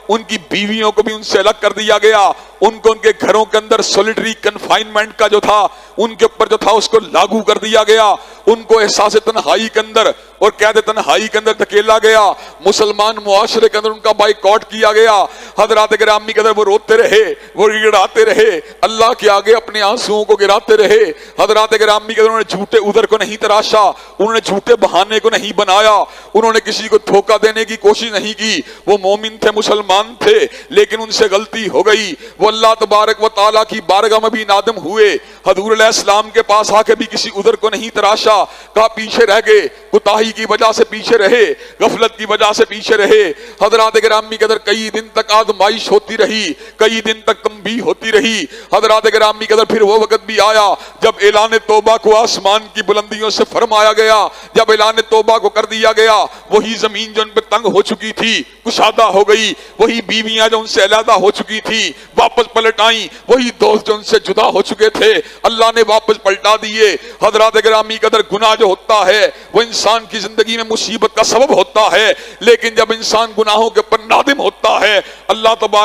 ان کی بیویوں کو بھی ان سے الگ کر دیا گیا، ان کو ان کے گھروں کے اندر سولیٹری کنفائنمنٹ کا جو تھا ان کے اوپر جو تھا اس کو لاگو کر دیا گیا، ان کو احساس تنہائی کے اندر اور قید تنہائی کے اندر دھکیلا گیا، مسلمان معاشرے کے اندر ان کا بائیکاٹ کیا گیا۔ حضرات گرامی کے اندر وہ روتے رہے، وہ گڑاتے رہے، اللہ کے آگے اپنے آنسوؤں کو گراتے رہے۔ حضرات گرامی کے اندر انہوں نے جھوٹے ادھر کو نہیں تراشا، انہوں نے جھوٹے بہانے کو نہیں بنایا، انہوں نے کسی کو دھوکہ دینے کی کوشش نہیں کی۔ وہ مومن تھے، مسلمان تھے، لیکن ان سے غلطی ہو گئی، وہ اللہ تبارک و تعالیٰ کی بارگاہ میں بھی نادم ہوئے۔ حضور علیہ السلام کے پاس آ کے بھی کسی ادھر کو نہیں تراشا، کہا پیچھے رہ گئے، کوتاہی کی وجہ سے پیچھے رہے، غفلت کی وجہ سے پیچھے رہے۔ حضرات گرامی کے اندر کئی دن تک آزمائش ہوتی رہی، کئی دن تک تنبیہ ہوتی رہی۔ حضرات گرامی کے اندر پھر وہ وقت بھی آیا جب اعلان توبہ کو آسمان کی بلندیوں سے فرمایا گیا، جب اعلان توبہ کو کر دیا گیا، وہی زمین جو ان پہ تنگ ہو چکی تھی کشادہ ہو گئی، وہی بیویاں جو ان سے علیحدہ ہو چکی تھی واپس پلٹ آئیں، وہی دوست جو ان سے جدا ہو چکے تھے اللہ نے واپس پلٹا دیے۔ حضرات گرامی قدر گناہ جو ہوتا ہے وہ انسان کی زندگی میں مصیبت کا سبب ہوتا ہے، لیکن جب انسان گناہوں کے اوپر نادم ہوتا ہے اللہ تبارک